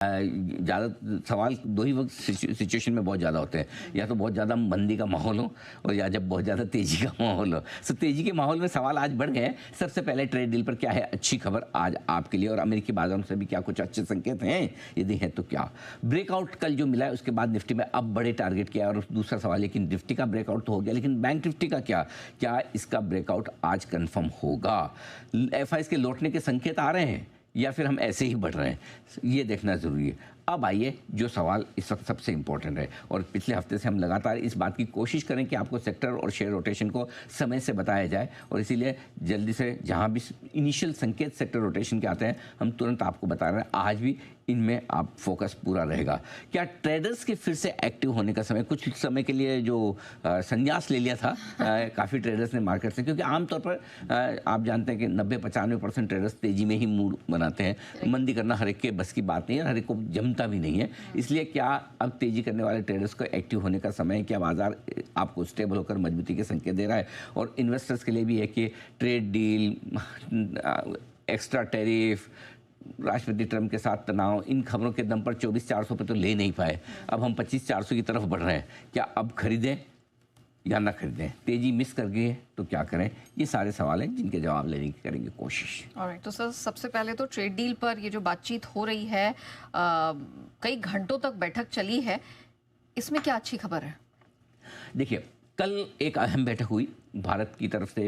ज़्यादा सवाल दो ही वक्त सिचुएशन में बहुत ज़्यादा होते हैं, या तो बहुत ज़्यादा मंदी का माहौल हो और या जब बहुत ज़्यादा तेज़ी का माहौल हो। सो तेज़ी के माहौल में सवाल आज बढ़ गए हैं। सबसे पहले ट्रेड डील पर क्या है अच्छी खबर आज आपके लिए, और अमेरिकी बाजारों से भी क्या कुछ अच्छे संकेत हैं, यदि हैं तो क्या। ब्रेकआउट कल जो मिला है उसके बाद निफ्टी में अब बड़े टारगेट किया, और दूसरा सवाल है कि निफ्टी का ब्रेकआउट तो हो गया, लेकिन बैंक निफ्टी का क्या इसका ब्रेकआउट आज कन्फर्म होगा। एफआईज के लौटने के संकेत आ रहे हैं या फिर हम ऐसे ही बढ़ रहे हैं, ये देखना ज़रूरी है। अब आइए जो सवाल इस वक्त सबसे इंपॉर्टेंट है, और पिछले हफ्ते से हम लगातार इस बात की कोशिश करें कि आपको सेक्टर और शेयर रोटेशन को समय से बताया जाए, और इसीलिए जल्दी से जहां भी इनिशियल संकेत सेक्टर रोटेशन के आते हैं हम तुरंत आपको बता रहे हैं। आज भी इनमें आप फोकस पूरा रहेगा। क्या ट्रेडर्स के फिर से एक्टिव होने का समय, कुछ समय के लिए जो संन्यास ले लिया था काफ़ी ट्रेडर्स ने मार्केट से, क्योंकि आमतौर पर आप जानते हैं कि 90-95% ट्रेडर्स तेजी में ही मूड बनाते हैं। मंदी करना हर एक के बस की बात नहीं है, हर एक को जमता भी नहीं है। इसलिए क्या अब तेजी करने वाले ट्रेडर्स को एक्टिव होने का समय है? क्या बाजार आपको स्टेबल होकर मजबूती के संकेत दे रहा है? और इन्वेस्टर्स के लिए भी है कि ट्रेड डील, एक्स्ट्रा टैरिफ, राष्ट्रपति ट्रंप के साथ तनाव, इन खबरों के दम पर 24,400 पे तो ले नहीं पाए, अब हम 25,400 की तरफ बढ़ रहे हैं। क्या अब खरीदें या ना खरीदें? तेजी मिस कर गई है तो क्या करें? ये सारे सवाल हैं जिनके जवाब लेने की करेंगे कोशिश। ऑलराइट, तो सर सबसे पहले तो ट्रेड डील पर ये जो बातचीत हो रही है, कई घंटों तक बैठक चली है, इसमें क्या अच्छी खबर है? देखिए, कल एक अहम बैठक हुई। भारत की तरफ से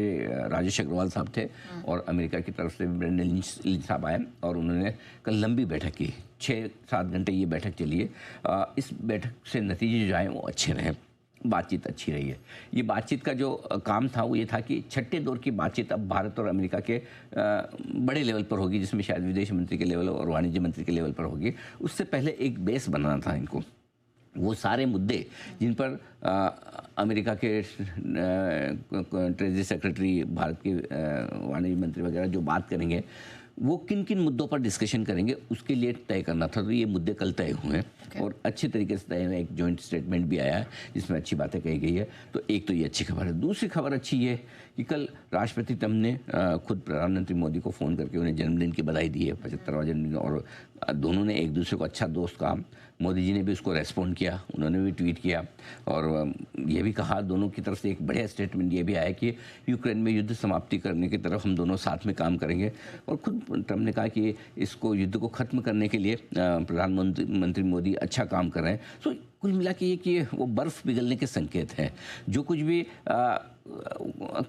राजेश अग्रवाल साहब थे और अमेरिका की तरफ से ब्रेंडन लिंच साहब आए, और उन्होंने कल लंबी बैठक की। 6-7 घंटे ये बैठक चली है। इस बैठक से नतीजे जो आए वो अच्छे रहे, बातचीत अच्छी रही है। ये बातचीत का जो काम था वो ये था कि छठे दौर की बातचीत अब भारत और अमेरिका के बड़े लेवल पर होगी, जिसमें शायद विदेश मंत्री के लेवल और वाणिज्य मंत्री के लेवल पर होगी। उससे पहले एक बेस बनाना था इनको, वो सारे मुद्दे जिन पर अमेरिका के ट्रेजरी सेक्रेटरी, भारत के वाणिज्य मंत्री वगैरह जो बात करेंगे, वो किन किन मुद्दों पर डिस्कशन करेंगे उसके लिए तय करना था। तो ये मुद्दे कल तय हुए हैं और अच्छे तरीके से तय हुए। एक जॉइंट स्टेटमेंट भी आया है जिसमें अच्छी बातें कही गई है। तो एक तो ये अच्छी खबर है। दूसरी खबर अच्छी ये कि कल राष्ट्रपति ट्रंप ने खुद प्रधानमंत्री मोदी को फ़ोन करके उन्हें जन्मदिन की बधाई दी है, 75वां जन्मदिन, और दोनों ने एक दूसरे को अच्छा दोस्त कहा। मोदी जी ने भी उसको रेस्पॉन्ड किया, उन्होंने भी ट्वीट किया, और ये भी कहा, दोनों की तरफ से एक बढ़िया स्टेटमेंट ये भी आया कि यूक्रेन में युद्ध समाप्ति करने की तरफ हम दोनों साथ में काम करेंगे। और खुद ट्रंप ने कहा कि इसको युद्ध को ख़त्म करने के लिए प्रधानमंत्री मोदी अच्छा काम कर रहे हैं। तो कुल मिला के ये कि वो बर्फ़ पिघलने के संकेत हैं। जो कुछ भी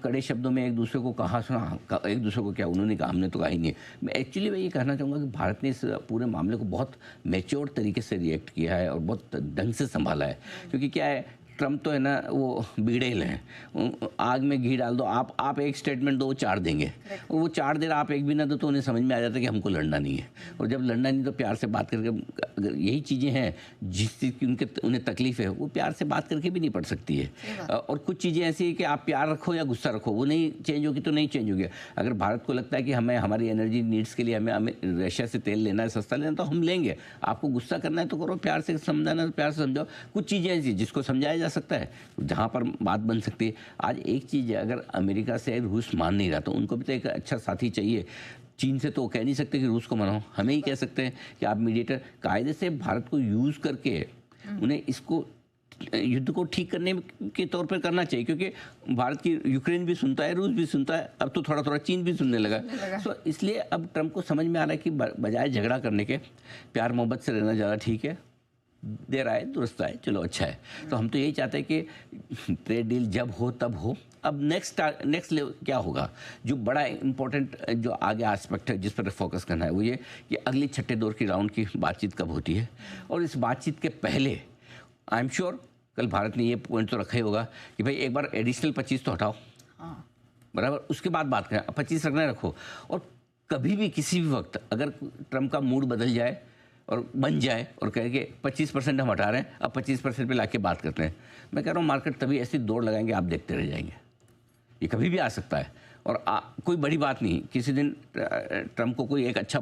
कड़े शब्दों में एक दूसरे को कहा सुना, एक दूसरे को क्या उन्होंने कहा, हमने तो कहा ही नहीं। मैं ये कहना चाहूँगा कि भारत ने इस पूरे मामले को बहुत मैच्योर तरीके से रिएक्ट किया है और बहुत ढंग से संभाला है। क्योंकि क्या है, ट्रंप तो है ना, वो बीड़ेल हैं, आग में घी डाल दो, आप एक स्टेटमेंट दो, वो 4 देंगे, और वो 4 देर आप एक भी ना दो तो उन्हें समझ में आ जाता है कि हमको लड़ना नहीं है। और जब लड़ना नहीं तो प्यार से बात करके, अगर यही चीज़ें हैं जिस चीज़ की उन्हें तकलीफ है, वो प्यार से बात करके भी नहीं पड़ सकती है। और कुछ चीज़ें ऐसी है कि आप प्यार रखो या गुस्सा रखो, वो नहीं चेंज होगी तो नहीं चेंज होगी। अगर भारत को लगता है कि हमें हमारी एनर्जी नीड्स के लिए हमें रशिया से तेल लेना है, सस्ता लेना, तो हम लेंगे। आपको गुस्सा करना है तो करो, प्यार से समझाना है तो प्यार से समझाओ। कुछ चीज़ें ऐसी जिसको समझाया जा सकता है, जहाँ पर बात बन सकती है। आज एक चीज़ है, अगर अमेरिका से रूस मान नहीं रहा तो उनको भी तो एक अच्छा साथी चाहिए। चीन से तो कह नहीं सकते कि रूस को मनाओ, हमें ही कह सकते हैं कि आप मीडिएटर कायदे से भारत को यूज़ करके उन्हें इसको युद्ध को ठीक करने के तौर पर करना चाहिए। क्योंकि भारत की यूक्रेन भी सुनता है, रूस भी सुनता है, अब तो थोड़ा थोड़ा चीन भी सुनने लगा। तो इसलिए अब ट्रंप को समझ में आ रहा है कि बजाय झगड़ा करने के प्यार मोहब्बत से रहना ज़्यादा ठीक है। देर आए दुरुस्त आए, चलो अच्छा है। तो हम तो यही चाहते हैं कि ट्रेड डील जब हो तब हो। अब नेक्स्ट लेवल क्या होगा, जो बड़ा इंपॉर्टेंट जो आगे एस्पेक्ट है जिस पर फोकस करना है, वो ये कि अगली छठे दौर की राउंड की बातचीत कब होती है। और इस बातचीत के पहले आई एम श्योर कल भारत ने ये पॉइंट तो रखा ही होगा कि भाई एक बार एडिशनल 25 तो हटाओ, बराबर, उसके बाद बात करें। 25 रखना रखो, और कभी भी किसी भी वक्त अगर ट्रंप का मूड बदल जाए और बन जाए और कहे कि 25% हम हटा रहे हैं, अब 25% पे लाके बात करते हैं, मैं कह रहा हूँ मार्केट तभी ऐसी दौड़ लगाएंगे, आप देखते रह जाएंगे। ये कभी भी आ सकता है, और कोई बड़ी बात नहीं। किसी दिन ट्रंप को कोई एक अच्छा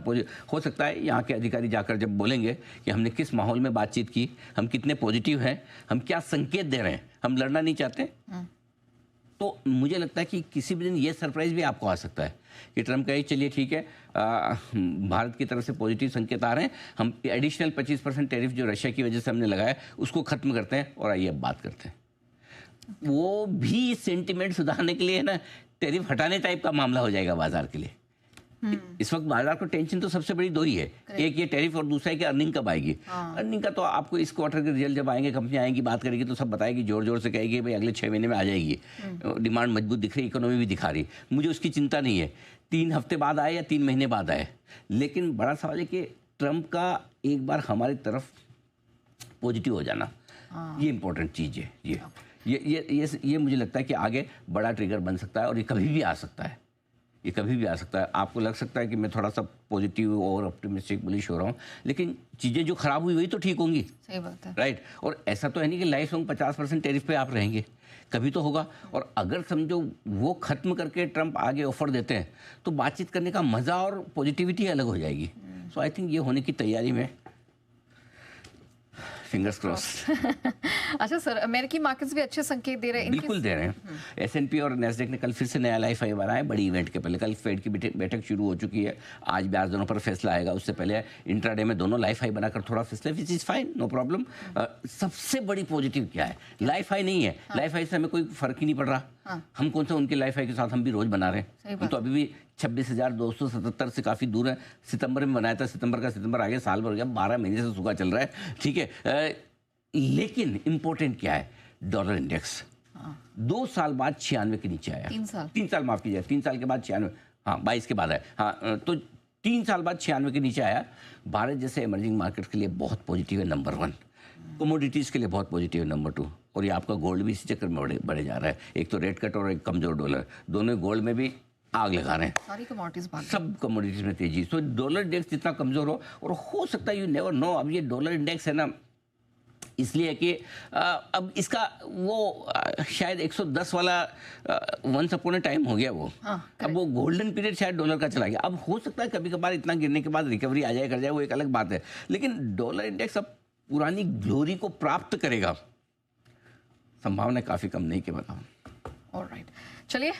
हो सकता है, यहाँ के अधिकारी जाकर जब बोलेंगे कि हमने किस माहौल में बातचीत की, हम कितने पॉजिटिव हैं, हम क्या संकेत दे रहे हैं, हम लड़ना नहीं चाहते, तो मुझे लगता है कि किसी भी दिन ये सरप्राइज भी आपको आ सकता है कि ट्रम्प कहे चलिए ठीक है, भारत की तरफ से पॉजिटिव संकेत आ रहे हैं, हम एडिशनल 25% टैरिफ जो रशिया की वजह से हमने लगाया उसको खत्म करते हैं और आइए अब बात करते हैं। वो भी सेंटिमेंट सुधारने के लिए ना टैरिफ हटाने टाइप का मामला हो जाएगा बाजार के लिए। इस वक्त बाजार को टेंशन तो सबसे बड़ी दो ही है, एक ये टैरिफ और दूसरा है कि अर्निंग कब आएगी। अर्निंग का तो आपको इस क्वार्टर के रिजल्ट जब आएंगे, कंपनी आएंगी, बात करेगी तो सब बताएगी, जोर जोर से कहेगी भाई अगले 6 महीने में आ जाएगी, डिमांड मजबूत दिख रही, इकोनॉमी भी दिखा रही। मुझे उसकी चिंता नहीं है 3 हफ्ते बाद आए या 3 महीने बाद आए, लेकिन बड़ा सवाल है कि ट्रम्प का एक बार हमारी तरफ पॉजिटिव हो जाना, ये इंपॉर्टेंट चीज़ है। ये मुझे लगता है कि आगे बड़ा ट्रिगर बन सकता है और ये कभी भी आ सकता है, ये कभी भी आ सकता है। आपको लग सकता है कि मैं थोड़ा सा पॉजिटिव और ऑप्टिमिस्टिक बुलिश हो रहा हूँ, लेकिन चीज़ें जो खराब हुई वही तो ठीक होंगी। सही बात है, राइट। और ऐसा तो है नहीं कि लाइफ लॉन्ग 50% टैरिफ पे आप रहेंगे, कभी तो होगा। और अगर समझो वो खत्म करके ट्रम्प आगे ऑफर देते हैं तो बातचीत करने का मज़ा और पॉजिटिविटी अलग हो जाएगी। सो आई थिंक ये होने की तैयारी में, फिंगर्स क्रॉस। अच्छा सर, अमेरिकी मार्केट्स भी अच्छे संकेत दे रहे हैं? बिल्कुल दे रहे हैं। S&P और नैस्डैक ने कल फिर से नया लाइफ हाई बनाया बड़ी इवेंट के पहले। कल फेड की बैठक शुरू हो चुकी है, आज ब्याज दोनों पर फैसला आएगा, उससे पहले इंट्राडे में दोनों लाइफ हाई बनाकर थोड़ा फैसला, which is fine, no problem. सबसे बड़ी पॉजिटिव क्या है, लाइफ हाई नहीं है, लाइफ हाई से हमें कोई फर्क ही नहीं पड़ रहा। हम कौन सा उनके लाइफ हाई के साथ हम भी रोज बना रहे हैं, हम तो अभी भी 26,277 से काफ़ी दूर है। सितंबर में बनाया था, सितंबर आ गया, साल भर हो गया, 12 महीने से सूखा चल रहा है, ठीक है। लेकिन इंपॉर्टेंट क्या है, डॉलर इंडेक्स 2 साल बाद 96 के नीचे आया। 3 साल माफ कीजिए, 3 साल के बाद 96, हाँ 22 के बाद आया, तो 3 साल बाद 96 के नीचे आया। भारत जैसे इमर्जिंग मार्केट के लिए बहुत पॉजिटिव है, नंबर 1। कमोडिटीज़ के लिए बहुत पॉजिटिव है, नंबर 2। और ये आपका गोल्ड भी इसी चक्कर में बढ़े जा रहा है। एक तो रेट कट और एक कमजोर डॉलर, दोनों गोल्ड में भी आग लगा रहे हैं, सारी कमोडिटीज भाग, सब कमोडिटीज में तेजी। तो डॉलर इंडेक्स जितना कमजोर हो, और हो सकता है यू नेवर नो, अब ये डॉलर इंडेक्स है ना, इसलिए कि अब इसका वो शायद 110 वाला वंस अपॉन अ टाइम हो गया वो। अब वो गोल्डन पीरियड शायद डॉलर का चला गया। अब हो सकता है कभी कभार इतना गिरने के बाद रिकवरी आ जाए, कर जाए, वो एक अलग बात है, लेकिन डॉलर इंडेक्स अब पुरानी ग्लोरी को प्राप्त करेगा, संभावना काफ़ी कम नहीं के बताऊँ। ऑलराइट, चलिए।